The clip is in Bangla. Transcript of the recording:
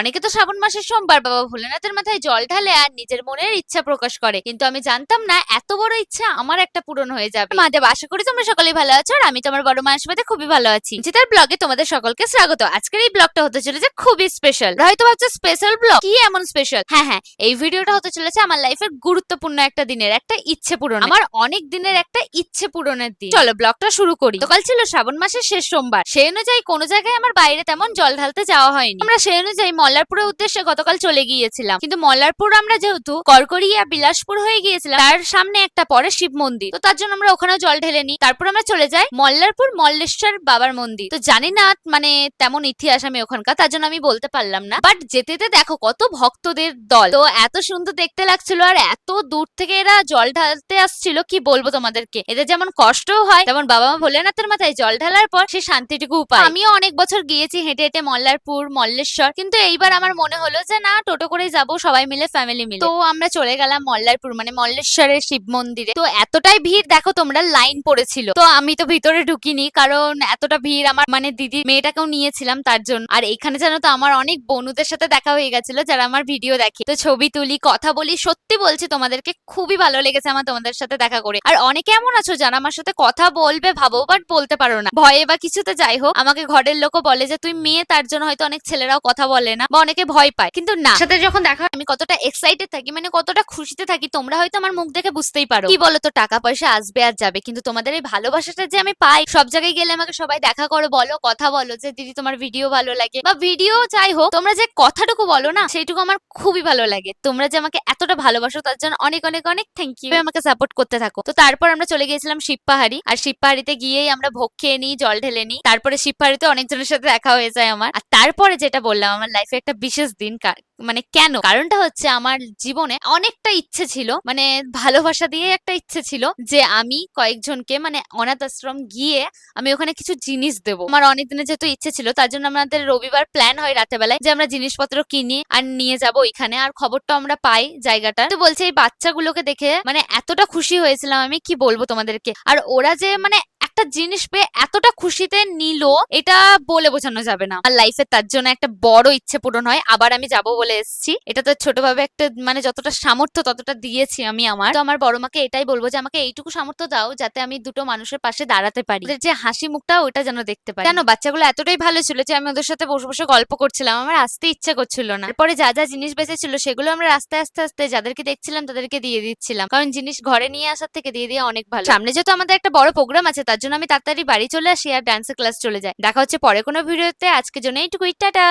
অনেকে তো শ্রাবণ মাসের সোমবার বাবা ভোলেনাথের মাথায় জল ঢালে আর নিজের মনের ইচ্ছা প্রকাশ করে, কিন্তু আমি জানতাম না এত বড় ইচ্ছা আমার একটা পূরণ হয়ে যাবে। মাদেব, আশা করি তোমরা সকলেই ভালো আছো আর আমি তোমার বড় মায়ের সাথে খুবই ভালো আছি। জিতার ব্লগে তোমাদের সকলকে স্বাগত। আজকের এই ব্লগটা হতে চলেছে খুবই স্পেশাল। হয়তো ভাবছো স্পেশাল ব্লগ কি এমন স্পেশাল? হ্যাঁ হ্যাঁ, এই ভিডিওটা হতে চলেছে আমার লাইফের গুরুত্বপূর্ণ একটা দিনের একটা ইচ্ছে পূরণ, আমার অনেক দিনের একটা ইচ্ছে পূরণের দিন। চলো ব্লগটা শুরু করি। তো কাল ছিল শ্রাবণ মাসের শেষ সোমবার, সেই অনুযায়ী কোনো জায়গায় আমার বাইরে তেমন জল ঢালতে যাওয়া হয়নি। আমরা সেই অনুযায়ী মল্লারপুরের উদ্দেশ্যে গতকাল চলে গিয়েছিলাম, কিন্তু মল্লারপুর আমরা যেহেতু করকরিয়া বিলাসপুর হয়ে গিয়েছিলাম, তার সামনে একটা পরে শিব মন্দির, তো তার জন্য আমরা ওখানেও জল ঢেলে নিই। তারপর আমরা চলে যাই মল্লারপুর মল্লেশ্বর বাবার মন্দির। তো জানি না মানে তেমন ইতিহাস আমি ওখানকার, তার জন্য আমি বলতে পারলাম না, বাট যেতে যেতে দেখো কত ভক্তদের দল, তো এত সুন্দর দেখতে লাগছিল আর এত দূর থেকে এরা জল ঢালতে আসছিল, কি বলবো তোমাদেরকে। এদের যেমন কষ্টও হয়, তেমন বাবা মা ভোলেনাথের মাথায় জল ঢালার পর সে শান্তিটুকু পায়। আমিও অনেক বছর গিয়েছি হেঁটে হেঁটে মল্লারপুর মল্লেশ্বর, কিন্তু এইবার আমার মনে হলো যে না, টোটো করেই যাবো সবাই মিলে, ফ্যামিলি মিলে। তো আমরা চলে গেলাম মল্লারপুর মানে মল্লেশ্বরের শিব মন্দিরে। তো এতটাই ভিড়, দেখো তোমরা, লাইন পড়েছিল। তো আমি তো ভিতরে ঢুকিনি, কারণ এতটা ভিড়, আমার মানে দিদি মেয়েটাকেও নিয়েছিলাম তার জন্য। আর এখানে জানো তো আমার অনেক বন্ধুদের সাথে দেখা হয়ে গেছিল যারা আমার ভিডিও দেখে, তো ছবি তুলি, কথা বলি। সত্যি বলছি তোমাদেরকে, খুবই ভালো লেগেছে আমার তোমাদের সাথে দেখা করে। আর অনেকে এমন আছো যারা আমার সাথে কথা বলবে ভাবো, বাট বলতে পারো না, ভয়ে বা কিছুতে। যাই হোক, আমাকে ঘরের লোকও বলে যে তুই মেয়ে, তার জন্য হয়তো অনেক ছেলেরাও কথা বলে না বা অনেকে ভয় পায়, কিন্তু না, সাথে যখন দেখা হয় আমি কতটা এক্সাইটেড থাকি, মানে কতটা খুশিতে থাকি, তোমরা হয়তো আমার মুখ দেখে বুঝতেই পারো। কি বলতো, টাকা পয়সা আসবে আর যাবে, কিন্তু তোমাদের এই ভালোবাসাটা যে আমি পাই, সব জায়গায় গেলে আমাকে সবাই দেখা করো, বলো, কথা বলো যে দিদি তোমার ভিডিও ভালো লাগে, বা ভিডিও যাই হোক, তোমরা যে কথাটুকু বলো না, সেইটুকু আমার খুবই ভালো লাগে। তোমরা যে আমাকে এতটা ভালোবাসো তার জন্য অনেক অনেক অনেক থ্যাংক ইউ। আমাকে সাপোর্ট করতে থাকো। তো তারপর আমরা চলে গিয়েছিলাম শিবপাহাড়ি, আর শিবপাহাড়িতে গিয়েই আমরা ভোগ খেয়ে নিই, জল ঢেলে নিই। তারপরে শিবপাহাড়িতে অনেকজনের সাথে দেখা হয়ে যায় আমার। আর তারপরে যেটা বললাম, আমার লাইফে একটা বিশেষ দিন, মানে কেন, কারণটা হচ্ছে আমার জীবনে অনেকটা ইচ্ছে ছিল, মানে ভালোবাসা দিয়ে একটা ইচ্ছে ছিল যে আমি কয়েকজনকে মানে অনাথ আশ্রম গিয়ে আমি ওখানে কিছু জিনিস দেবো। আমার অনেক দিনের যেহেতু ইচ্ছে ছিল, তার জন্য আমাদের রবিবার প্ল্যান হয় রাতের বেলায় যে আমরা জিনিসপত্র কিনি আর নিয়ে যাব ওইখানে। আর খবরটা আমরা পাই জায়গাটা, তো বলছে এই বাচ্চাগুলোকে দেখে মানে এতটা খুশি হয়েছিলাম আমি, কি বলবো তোমাদেরকে। আর ওরা যে মানে একটা জিনিস পেয়ে এতটা খুশিতে নিল, এটা বলে বোঝানো যাবে না। আমার লাইফে তার জন্য একটা বড় ইচ্ছে পূরণ হয়। আবার আমি যাব বলে এসেছি, এটা তো ছোটভাবে একটা মানে যতটা সামর্থ্য ততটা দিয়েছি আমি আমার। তো আমার বড় মাকে এটাই বলবো যে আমাকে এইটুকু সামর্থ্য দাও যাতে আমি দুটো মানুষের পাশে দাঁড়াতে পারি, ওদের যে হাসি মুখটা ওটা যেন দেখতে পারি। কেন, বাচ্চাগুলো এতটাই ভালো ছিল যে আমি ওদের সাথে বসে বসে গল্প করছিলাম, আমার আসতে ইচ্ছা করছিল না। এরপরে যা যা জিনিস বেঁচেছিল সেগুলো আমরা আস্তে আস্তে আস্তে যাদেরকে দেখছিলাম তাদেরকে দিয়ে দিচ্ছিলাম, কারণ জিনিস ঘরে নিয়ে আসার থেকে দিয়ে দিয়ে অনেক ভালো। সামনে যেহেতু আমাদের একটা বড় প্রোগ্রাম আছে, তার জন্য আমি তাড়াতাড়ি বাড়ি চলে আসি আর ডান্সের ক্লাস চলে যাই। দেখা হচ্ছে পরে কোনো ভিডিওতে। আজকের জন্য এইটুকুই, টাটা।